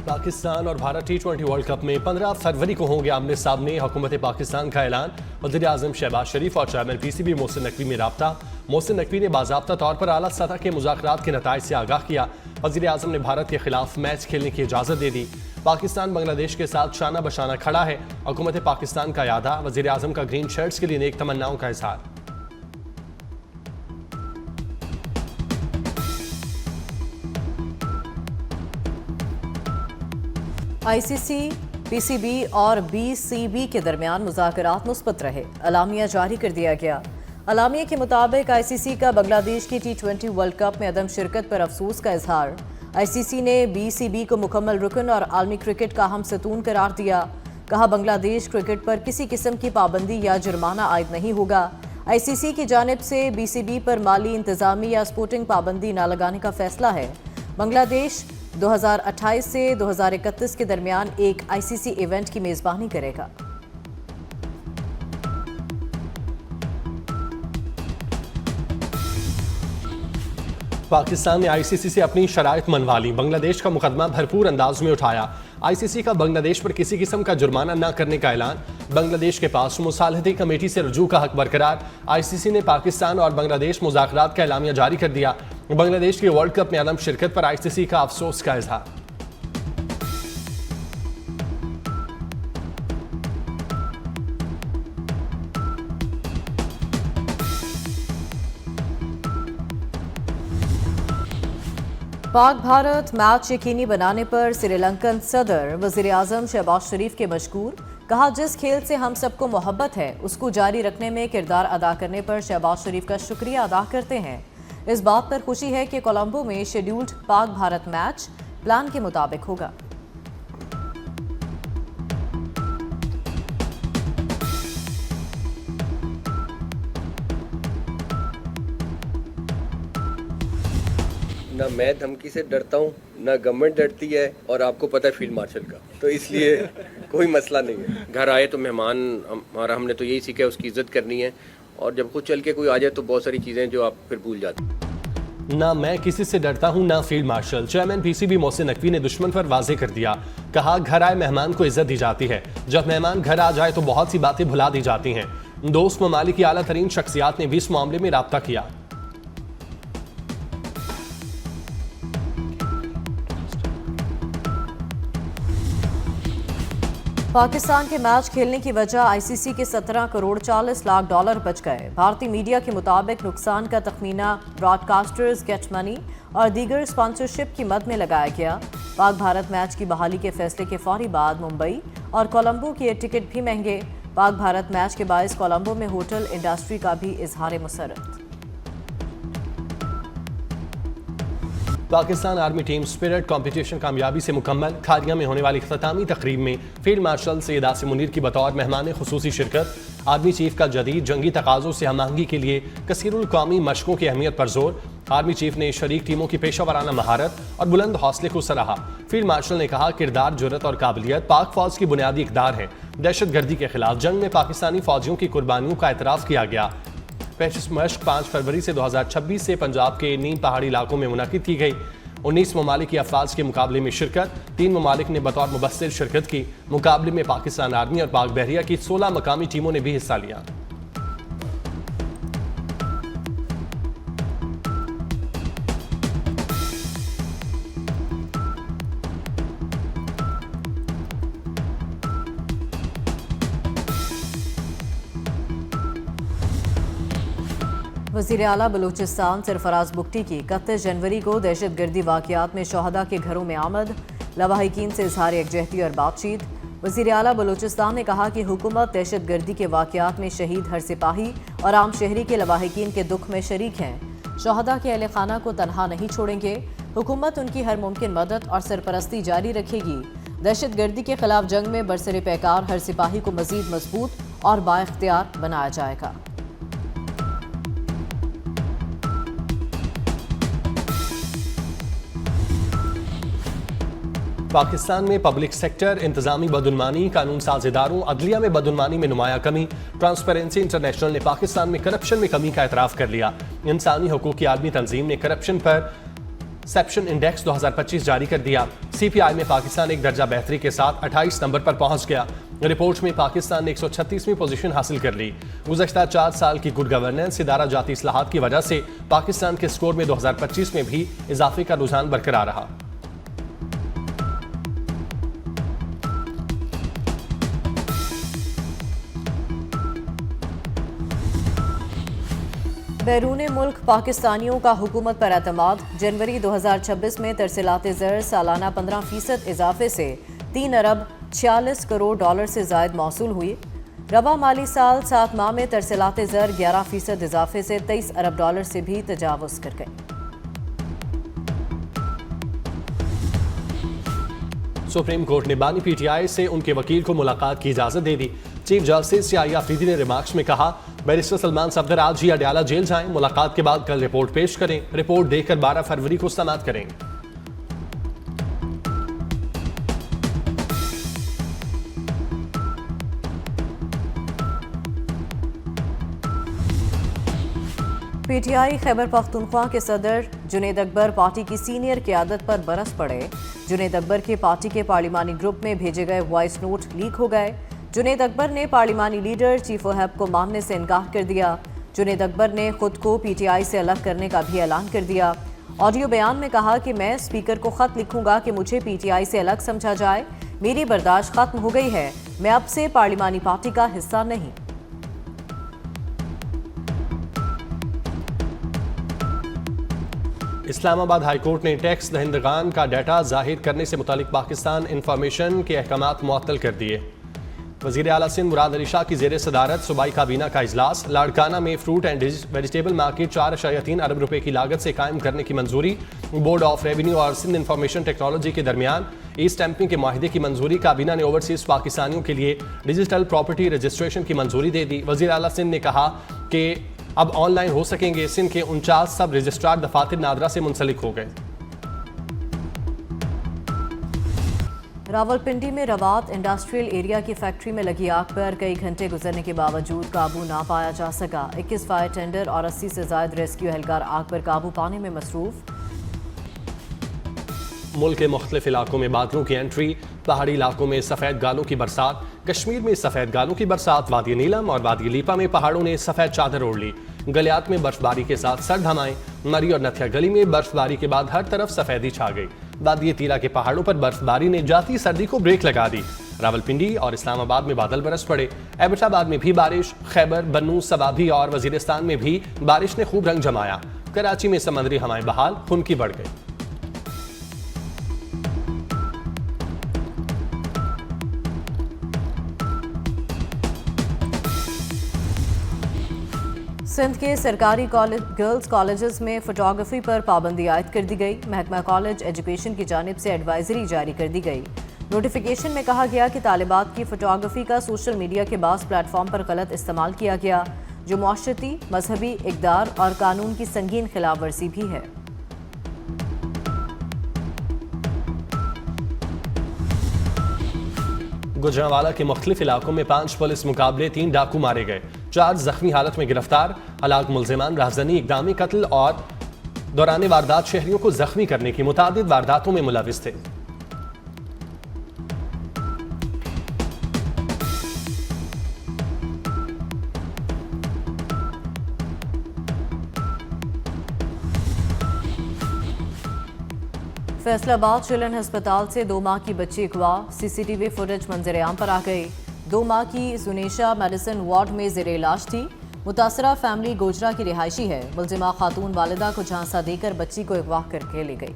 पाकिस्तान और Bharat T20 world cup में 15 फरवरी को होंगे आमने सामने। हुकूमत पाकिस्तान का ऐलान। वज़ीर आज़म शहबाज शरीफ और चेयरमैन PCB मोहसिन नकवी में रब्ता। मोहसिन नकवी ने बाज़ाब्ता तौर पर आला सतह के मुज़ाकरात के नताइज से आगाह किया। वज़ीर आज़म ने भारत के खिलाफ मैच खेलने की इजाज़त दे दी। पाकिस्तान बांग्लादेश के साथ शाना बशाना खड़ा है। हुकूमत पाकिस्तान का यादा। वज़ीर आज़म का ग्रीन शर्ट्स के लिए नेक तमन्नाओं का इज़हार। ICC, PCB और BCB के दरमियान मुज़ाकरात मुस्बत रहे। अलामिया जारी कर दिया गया। अलामिया के मुताबिक ICC का बांग्लादेश की T20 वर्ल्ड कप में अदम शिरकत पर अफसोस का इजहार। ICC ने BCB को मुकम्मल रुकन और आलमी क्रिकेट का हम सतून करार दिया। कहा, बांग्लादेश क्रिकेट पर किसी किस्म की पाबंदी या जुर्माना आयद नहीं होगा। ICC की जानिब से BCB पर माली, इंतजामी या स्पोर्टिंग पाबंदी न लगाने का फैसला है। बांग्लादेश 2028 से 2031 के दरमियान एक ICC इवेंट की मेजबानी करेगा। पाकिस्तान ने ICC से अपनी शराइत मनवा ली। बांग्लादेश का मुकदमा भरपूर अंदाज में उठाया। ICC का बांग्लादेश पर किसी किस्म का जुर्माना न करने का ऐलान। बांग्लादेश के पास मुसालहती कमेटी से रजू का हक बरकरार। ICC ने पाकिस्तान और बांग्लादेश मुज़ाकरात का एलामिया जारी कर दिया। बांग्लादेश की वर्ल्ड कप में अदम शिरकत पर ICC का अफसोस का इजहार। पाक भारत मैच यकीनी बनाने पर श्रीलंकन सदर वज़ीर आज़म शहबाज शरीफ के मशकूर। कहा, जिस खेल से हम सबको मोहब्बत है उसको जारी रखने में किरदार अदा करने पर शहबाज शरीफ का शुक्रिया अदा करते हैं। इस बात पर खुशी है कि कोलंबो में scheduled Pak Bharat match plan के मुताबिक होगा। ना मैं धमकी से डरता हूँ, ना गवर्नमेंट डरती है, और आपको पता है फील्ड मार्शल का, तो इसलिए कोई मसला नहीं है। घर आए तो मेहमान हमारा, हमने तो यही सीखा है उसकी इज्जत करनी है, और जब खुद चल के कोई आ जाए तो बहुत सारी चीज़ें जो आप फिर भूल जाते हैं। ना मैं किसी से डरता हूं ना field marshal. Chairman PCB Mohsin Naqvi ने दुश्मन पर वाजे कर दिया। कहा, घर आए मेहमान को इज्जत दी जाती है। जब मेहमान घर आ जाए तो बहुत सी बातें भुला दी जाती हैं। दोस्त ममालिक की आला तरीन शख्सियात ने भी इस मामले में राब्ता किया। पाकिस्तान के मैच खेलने की वजह ICC के 17 करोड़ 40 लाख डॉलर बच गए। भारतीय मीडिया के मुताबिक नुकसान का तखमीना ब्रॉडकास्टर्स, गेट मनी और दीगर स्पॉन्सरशिप की मद में लगाया गया। पाक भारत मैच की बहाली के फैसले के फौरी बाद मुंबई और कोलंबो के टिकट भी महंगे। पाक भारत मैच के बायस कोलंबो में होटल इंडस्ट्री का भी इजहार मुसरत। Pakistan army team spirit competition कामयाबी से मुकम्मल। खारिया में होने वाली इख्तितामी तकरीब में फील्ड मार्शल सैयद आसिम मुनीर की बतौर मेहमान खुसूसी शिरकत। आर्मी चीफ का जदीद जंगी तकाज़ों से हम आहंगी के लिए कसीरुल कौमी मशकों की अहमियत पर जोर। आर्मी चीफ ने शरीक टीमों की पेशा वराना महारत और बुलंद हौसले को सराहा। फील्ड मार्शल ने कहा, किरदार, जुर्रत और काबिलियत पाक फौज की बुनियादी इक़दार है। दहशत गर्दी के खिलाफ जंग में पाकिस्तानी फौजियों की कुर्बानियों का एतराफ़ किया गया। पेशिश मश्क 5 फरवरी से 2026 से पंजाब के नीम पहाड़ी इलाकों में मुनक़िद की गई। 19 ममालिक की अफवाज के मुकाबले में शिरकत। 3 ममालिक ने बतौर मुबस्सिर शिरकत की। मुकाबले में पाकिस्तान आर्मी और पाक बहरिया की 16 मकामी टीमों ने भी हिस्सा लिया। वज़ीर आला बलूचिस्तान सरफराज बुगटी की 31 जनवरी को दहशत गर्दी वाक़यात में शहदा के घरों में आमद। लवाहिकीन से इजहार यकजहती और बातचीत। वज़ीर आला बलूचिस्तान ने कहा कि हुकूमत दहशत गर्दी के वाक़यात में शहीद हर सिपाही और आम शहरी के लवाहिकीन के दुख में शरीक हैं। शहदा के अहले खाना को तनहा नहीं छोड़ेंगे। हुकूमत उनकी हर मुमकिन मदद और सरपरस्ती जारी रखेगी। दहशत गर्दी के खिलाफ जंग में बरसरे पैकार हर सिपाही को मज़ीद मजबूत और बाइख्तियार बनाया जाएगा। पाकिस्तान में पब्लिक सेक्टर, इंतजामी बदउनमानी, कानून साज इदारों, अदलिया में बदउनमानी में नुमाया कमी। ट्रांसपेरेंसी इंटरनेशनल ने पाकिस्तान में करप्शन में कमी का एतराफ़ कर लिया। इंसानी हकूक़ की आलमी तंजीम ने करप्शन पर सेप्शन इंडेक्स 2025 जारी कर दिया। CPI में पाकिस्तान एक दर्जा बेहतरी के साथ 28 नंबर पर पहुंच गया। रिपोर्ट में पाकिस्तान ने 136वीं पोजीशन हासिल कर ली। गुज़श्ता 4 साल की गुड गवर्नेंस, इदारा जाती इस्लाहात की वजह से पाकिस्तान के स्कोर में 2025 में भी इजाफे का रुझान बरकरार रहा। बैरून मुल्क पाकिस्तानियों का हुकूमत पर एतमाद। जनवरी 2026 में तरसीलात ज़र सालाना 15% इजाफे से 3 अरब 46 करोड़ डॉलर से ज़ायद मौसूल हुई। रवा माली साल 7 माह में तरसीलात ज़र 11% इजाफे से 23 अरब डॉलर से भी तजावुज़ कर गए। सुप्रीम कोर्ट ने बानी PTI से उनके वकील को मुलाकात की इजाजत दे दी। चीफ जस्टिस याहिया अफरीदी ने रिमार्क्स में कहा, बैरिस्टर सलमान सफदर आज ही अडयाला जेल जाएं, मुलाकात के बाद कल रिपोर्ट पेश करें। रिपोर्ट देकर 12 फरवरी को समाअत करेंगे। PTI खैबर पख्तूनख्वा के सदर जुनैद अकबर पार्टी की सीनियर क़यादत पर बरस पड़े। जुनैद अकबर के पार्टी के पार्लिमानी ग्रुप में भेजे गए वॉइस नोट लीक हो गए। जुनैद अकबर ने पार्लिमानी लीडर चीफ व्हिप को मानने से इनकार कर दिया। जुनैद अकबर ने खुद को PTI से अलग करने का भी ऐलान कर दिया। ऑडियो बयान में कहा कि मैं स्पीकर को खत लिखूंगा कि मुझे PTI से अलग समझा जाए। मेरी बर्दाश्त खत्म हो गई है। मैं अब से पार्लिमानी पार्टी का हिस्सा नहीं। इस्लामाबाद हाई कोर्ट ने टैक्स दहिंदगान का डाटा जाहिर करने से मुतालिक पाकिस्तान इंफॉर्मेशन के अहकामात मुअत्तल कर दिए। वज़ीर आला सिंध मुराद अली शाह की ज़ेर सदारत सूबाई काबीना का इजलास। लाड़काना में फ्रूट एंड वेजिटेबल मार्केट 4.3 अरब रुपए की लागत से कायम करने की मंजूरी। बोर्ड ऑफ रेवेन्यू और सिंध इंफॉर्मेशन टेक्नोलॉजी के दरमियान ई स्टैंपिंग के माहिदे की मंजूरी। काबीना ने ओवरसीज पाकिस्तानियों के लिए डिजिटल प्रॉपर्टी रजिस्ट्रेशन की मंजूरी दे दी। वज़ीर आला सिंध ने कहा कि अब ऑनलाइन हो सकेंगे। सिंध के 49 सब रजिस्ट्रार दफातर नादरा से मुंसलिक हो गए। रावलपिंडी में रवात इंडस्ट्रियल एरिया की फैक्ट्री में लगी आग पर कई घंटे गुजरने के बावजूद काबू ना पाया जा सका। 21 फायर टेंडर और 80 से ज्यादा रेस्क्यू एहलकार आग पर काबू पाने में मसरूफ। मुल्क के मुख्तलिफ इलाकों में बादलों की एंट्री। पहाड़ी इलाकों में सफ़ेद गालों की बरसात। कश्मीर में सफ़ेद गालों की बरसात। वादी नीलम और वादी लीपा में पहाड़ों ने सफ़ेद चादर ओढ़ ली। गलियात में बर्फबारी के साथ सर्द हवाएं। मरी और नथिया गली में बर्फबारी के बाद हर तरफ सफ़ेदी छा गई। वादी तीला के पहाड़ों पर बर्फबारी ने जाती सर्दी को ब्रेक लगा दी। रावलपिंडी और इस्लामाबाद में बादल बरस पड़े। एबटाबाद में भी बारिश। खैबर, बन्नू, सवाभी और वजीरिस्तान में भी बारिश ने खूब रंग जमाया। कराची में समंदरी हवाएं बहाल, खुनकी बढ़ गई। सिंध के सरकारी गर्ल्स कॉलेजेस में फोटोग्राफी पर पाबंदी आयद कर दी गई। महकमा कॉलेज एजुकेशन की जानिब से एडवाइजरी जारी कर दी गई। नोटिफिकेशन में कहा गया कि तालिबात की फोटोग्राफी का सोशल मीडिया के बास प्लेटफॉर्म पर गलत इस्तेमाल किया गया, जो मुआशरती, मजहबी इक़दार और कानून की संगीन खिलाफ वर्जी भी है। गुजरांवाला के मुख्तलिफ इलाकों में 5 पुलिस मुकाबले, 3 डाकू मारे गए, 4 जख्मी हालत में गिरफ्तार। हलाक मुलजिमान राहजनी, इक़दामी कत्ल और दौरान वारदात शहरियों को जख्मी करने की मुतादिद वारदातों में मुलविस थे। फैसलाबाद चिल्ड्रन अस्पताल से 2 माह की बच्ची अगवा। CCTV फुटेज मंजर-ए-आम पर आ गई। 2 माह की जुनेशा मेडिसिन वार्ड में ज़ेरे इलाज थी। मुतासरा फैमिली गोजरा की रिहायशी है। मुलजिमा खातून वालिदा को झांसा देकर बच्ची को अगवा करके ले गई।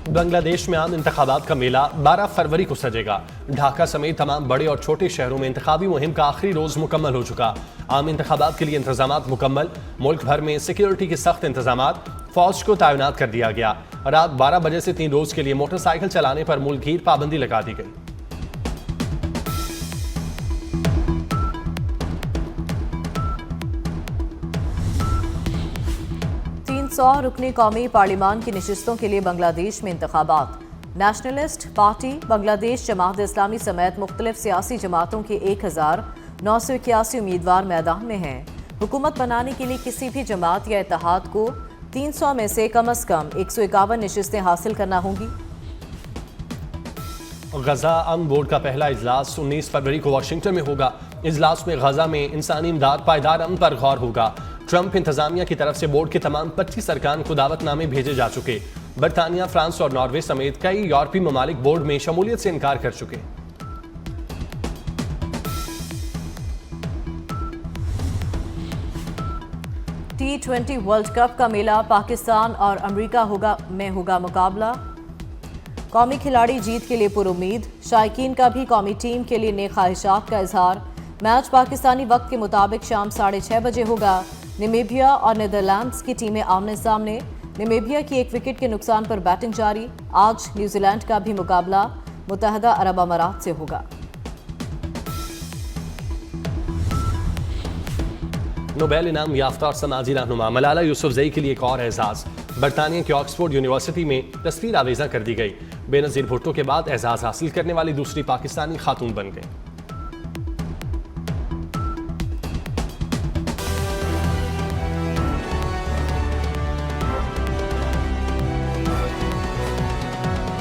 बांग्लादेश में आम इंतखाबात का मेला 12 फरवरी को सजेगा। ढाका समेत तमाम बड़े और छोटे शहरों में इंतखाबी मुहिम का आखिरी रोज मुकम्मल हो चुका। आम इंतखाबात के लिए इंतजामात मुकम्मल। मुल्क भर में सिक्योरिटी के सख्त इंतजामात। फौज को तैनात कर दिया गया। रात 12 बजे से 3 रोज के लिए मोटरसाइकिल चलाने पर मुल्कगीर पाबंदी लगा दी गई। रुकनी कौमी पार्लिमान की नशिस्तों के लिए बांग्लादेश में इंतखाबात। नेशनलिस्ट पार्टी बांग्लादेश, जमात इस्लामी समेत मुख्तलिफ सियासी जमातों के 1981 उम्मीदवार मैदान में हैं। हुकूमत बनाने के लिए किसी भी जमात या इत्तेहाद को 300 में से कम 151 नशिस्तें हासिल करना होंगी। गजा अमन बोर्ड का पहला इजलास 19 फरवरी को वाशिंगटन में होगा। इजलास में गजा में इंसानी इमदाद पायदार अमन पर गौर होगा। ट्रंप इंतजामिया की तरफ से बोर्ड के तमाम 25 अरकान को दावतनामे भेजे जा चुके। बरतानिया, फ्रांस और नॉर्वे समेत कई यूरोपीय ममालिक बोर्ड में शमूलियत से इनकार कर चुके। T20 वर्ल्ड कप का मेला पाकिस्तान और अमेरिका में होगा मुकाबला। कौमी खिलाड़ी जीत के लिए पुरुम्मीद, शायकीन का भी कौमी टीम के लिए नेक ख्वाहिशात का इजहार। मैच पाकिस्तानी वक्त के मुताबिक शाम 6:30 बजे होगा। नामीबिया और नीदरलैंड्स की टीमें आमने सामने। नामीबिया की 1 विकेट के नुकसान पर बैटिंग जारी। आज न्यूजीलैंड का भी मुकाबला मुत्तहदा अरब अमारात से होगा। नोबेल इनाम याफ्ता और समाजी रहनुमा मलाला यूसुफजई के लिए एक और एजाज। बरतानिया की ऑक्सफोर्ड यूनिवर्सिटी में तस्वीर आवेजा कर दी गई। बेनज़ीर भुट्टो के बाद एजाज हासिल करने वाली दूसरी पाकिस्तानी खातून बन गई।